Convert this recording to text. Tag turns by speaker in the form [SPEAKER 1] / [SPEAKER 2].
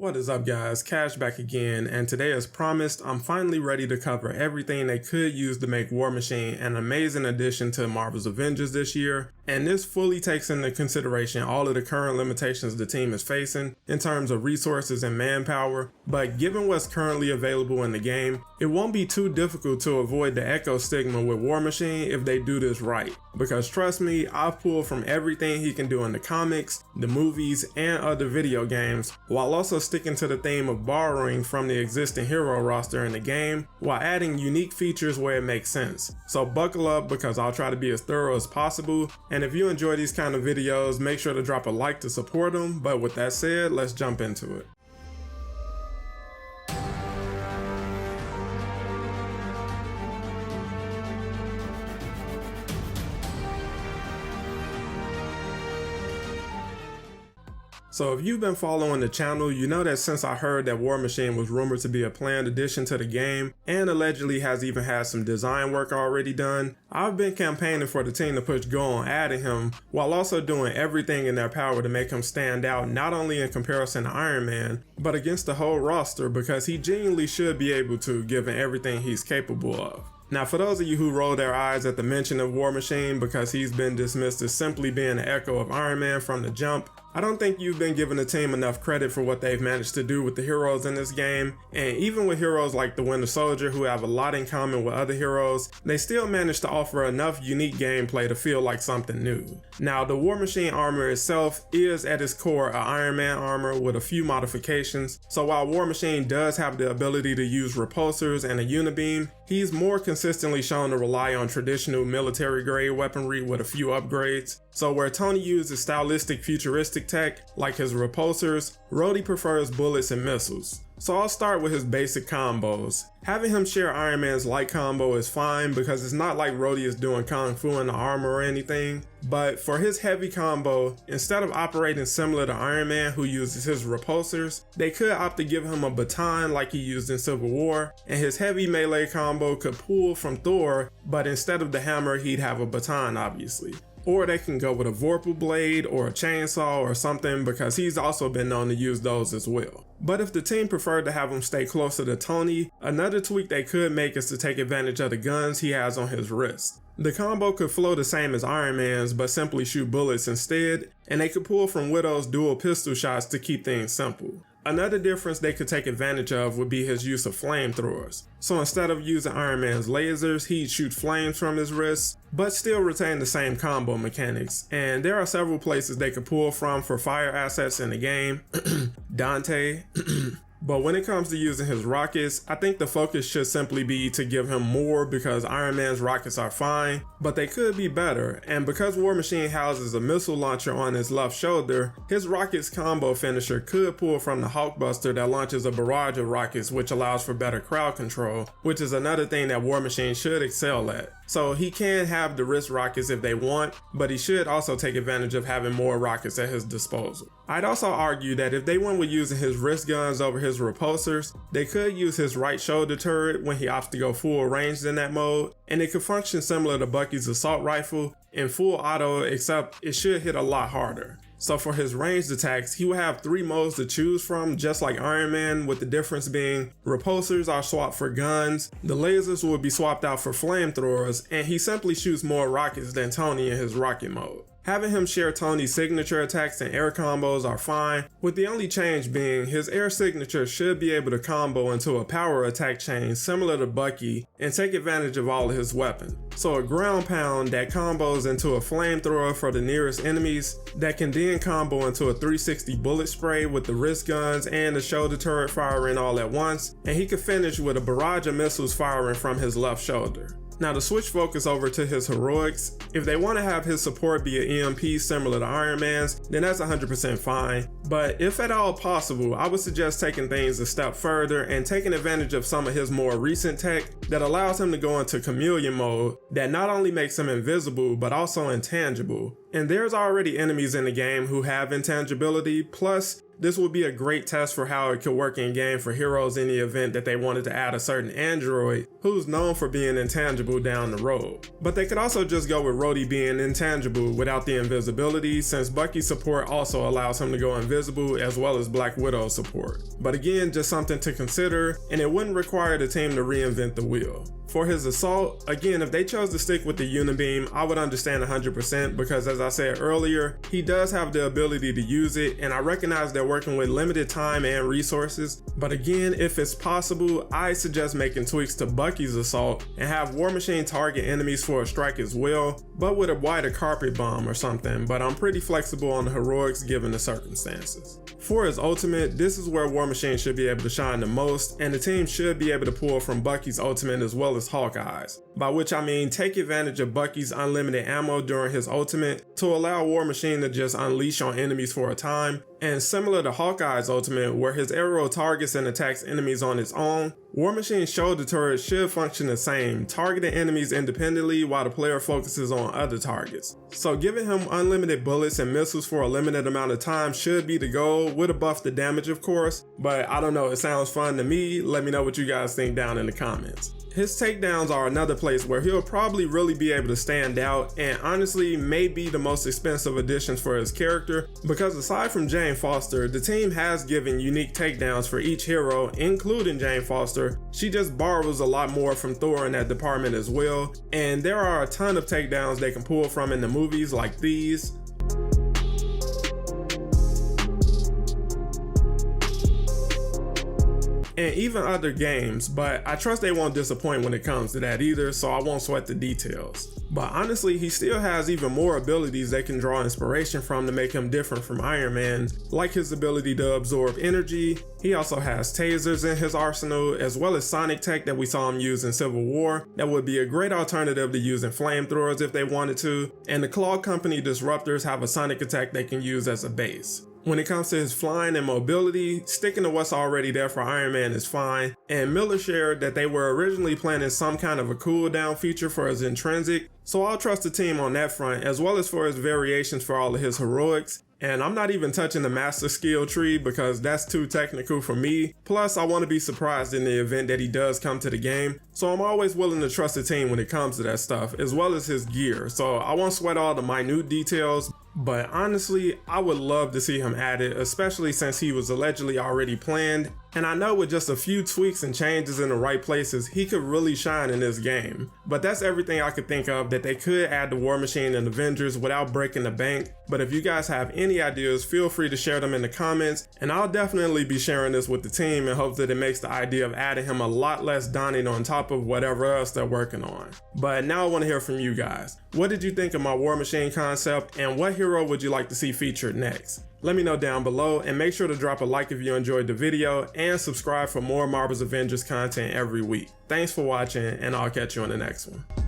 [SPEAKER 1] What is up guys, Cash back again, and today as promised, I'm finally ready to cover everything they could use to make War Machine an amazing addition to Marvel's Avengers this year, and this fully takes into consideration all of the current limitations the team is facing in terms of resources and manpower, but given what's currently available in the game, it won't be too difficult to avoid the Echo Stigma with War Machine if they do this right, because trust me, I've pulled from everything he can do in the comics, the movies, and other video games, while also sticking to the theme of borrowing from the existing hero roster in the game while adding unique features where it makes sense. So buckle up because I'll try to be as thorough as possible, and if you enjoy these kind of videos, make sure to drop a like to support them. But with that said, let's jump into it. So if you've been following the channel, you know that since I heard that War Machine was rumored to be a planned addition to the game and allegedly has even had some design work already done, I've been campaigning for the team to push go on adding him while also doing everything in their power to make him stand out not only in comparison to Iron Man, but against the whole roster because he genuinely should be able to given everything he's capable of. Now for those of you who roll their eyes at the mention of War Machine because he's been dismissed as simply being an echo of Iron Man from the jump, I don't think you've been giving the team enough credit for what they've managed to do with the heroes in this game, and even with heroes like the Winter Soldier who have a lot in common with other heroes, they still managed to offer enough unique gameplay to feel like something new. Now the War Machine armor itself is at its core a Iron Man armor with a few modifications, so while War Machine does have the ability to use repulsors and a unibeam, he's more consistently shown to rely on traditional military grade weaponry with a few upgrades. So where Tony uses stylistic futuristic tech like his repulsors, Rhodey prefers bullets and missiles. So I'll start with his basic combos. Having him share Iron Man's light combo is fine because it's not like Rhodey is doing kung fu in the armor or anything, but for his heavy combo, instead of operating similar to Iron Man who uses his repulsors, they could opt to give him a baton like he used in Civil War, and his heavy melee combo could pull from Thor, but instead of the hammer he'd have a baton obviously. Or they can go with a Vorpal blade or a chainsaw or something because he's also been known to use those as well. But if the team preferred to have him stay closer to Tony, another tweak they could make is to take advantage of the guns he has on his wrist. The combo could flow the same as Iron Man's but simply shoot bullets instead, and they could pull from Widow's dual pistol shots to keep things simple. Another difference they could take advantage of would be his use of flamethrowers. So instead of using Iron Man's lasers, he'd shoot flames from his wrists, but still retain the same combo mechanics. And there are several places they could pull from for fire assets in the game. Dante. But when it comes to using his rockets, I think the focus should simply be to give him more because Iron Man's rockets are fine, but they could be better, and because War Machine houses a missile launcher on his left shoulder, his rockets combo finisher could pull from the Hulkbuster that launches a barrage of rockets which allows for better crowd control, which is another thing that War Machine should excel at. So he can have the wrist rockets if they want, but he should also take advantage of having more rockets at his disposal. I'd also argue that if they went with using his wrist guns over his repulsors, they could use his right shoulder turret when he opts to go full ranged in that mode, and it could function similar to Bucky's assault rifle in full auto, except it should hit a lot harder. So for his ranged attacks, he will have 3 modes to choose from, just like Iron Man, with the difference being repulsors are swapped for guns, the lasers will be swapped out for flamethrowers, and he simply shoots more rockets than Tony in his rocket mode. Having him share Tony's signature attacks and air combos are fine, with the only change being his air signature should be able to combo into a power attack chain similar to Bucky and take advantage of all of his weapons. So a ground pound that combos into a flamethrower for the nearest enemies that can then combo into a 360 bullet spray with the wrist guns and the shoulder turret firing all at once, and he could finish with a barrage of missiles firing from his left shoulder. Now to switch focus over to his heroics, if they want to have his support be an EMP similar to Iron Man's, then that's 100% fine, but if at all possible, I would suggest taking things a step further and taking advantage of some of his more recent tech that allows him to go into chameleon mode that not only makes him invisible but also intangible. And there's already enemies in the game who have intangibility, plus this would be a great test for how it could work in game for heroes in the event that they wanted to add a certain android who's known for being intangible down the road. But they could also just go with Rhodey being intangible without the invisibility, since Bucky's support also allows him to go invisible, as well as Black Widow's support. But again, just something to consider, and it wouldn't require the team to reinvent the wheel. For his assault, again, if they chose to stick with the Unibeam, I would understand 100% because, as I said earlier, he does have the ability to use it, and I recognize they're working with limited time and resources. But again, if it's possible, I suggest making tweaks to Bucky's assault and have War Machine target enemies for a strike as well, but with a wider carpet bomb or something. But I'm pretty flexible on the heroics given the circumstances. For his ultimate, this is where War Machine should be able to shine the most, and the team should be able to pull from Bucky's ultimate as well as Hawkeye's, by which I mean take advantage of Bucky's unlimited ammo during his ultimate to allow War Machine to just unleash on enemies for a time, and similar to Hawkeye's ultimate where his arrow targets and attacks enemies on its own, War Machine's shoulder turret should function the same, targeting enemies independently while the player focuses on other targets. So giving him unlimited bullets and missiles for a limited amount of time should be the goal, with a buff to damage of course, but I don't know, it sounds fun to me. Let me know what you guys think down in the comments. His takedowns are another place where he'll probably really be able to stand out, and honestly may be the most expensive additions for his character, because aside from Jane Foster, the team has given unique takedowns for each hero, including Jane Foster. She just borrows a lot more from Thor in that department as well, and there are a ton of takedowns they can pull from in the movies like these. And even other games, but I trust they won't disappoint when it comes to that either, so I won't sweat the details. But honestly, he still has even more abilities they can draw inspiration from to make him different from Iron Man, like his ability to absorb energy. He also has tasers in his arsenal, as well as sonic tech that we saw him use in Civil War that would be a great alternative to using flamethrowers if they wanted to, and the Claw Company disruptors have a sonic attack they can use as a base. When it comes to his flying and mobility, sticking to what's already there for Iron Man is fine, and Miller shared that they were originally planning some kind of a cooldown feature for his intrinsic, so I'll trust the team on that front, as well as for his variations for all of his heroics. And I'm not even touching the master skill tree because that's too technical for me. Plus, I want to be surprised in the event that he does come to the game. So I'm always willing to trust the team when it comes to that stuff, as well as his gear. So I won't sweat all the minute details. But honestly, I would love to see him added, especially since he was allegedly already planned. And I know with just a few tweaks and changes in the right places, he could really shine in this game. But that's everything I could think of that they could add to War Machine and Avengers without breaking the bank. But if you guys have any ideas, feel free to share them in the comments, and I'll definitely be sharing this with the team in hopes that it makes the idea of adding him a lot less daunting on top of whatever else they're working on. But now I want to hear from you guys. What did you think of my War Machine concept, and what hero would you like to see featured next? Let me know down below, and make sure to drop a like if you enjoyed the video, and subscribe for more Marvel's Avengers content every week. Thanks for watching, and I'll catch you on the next one.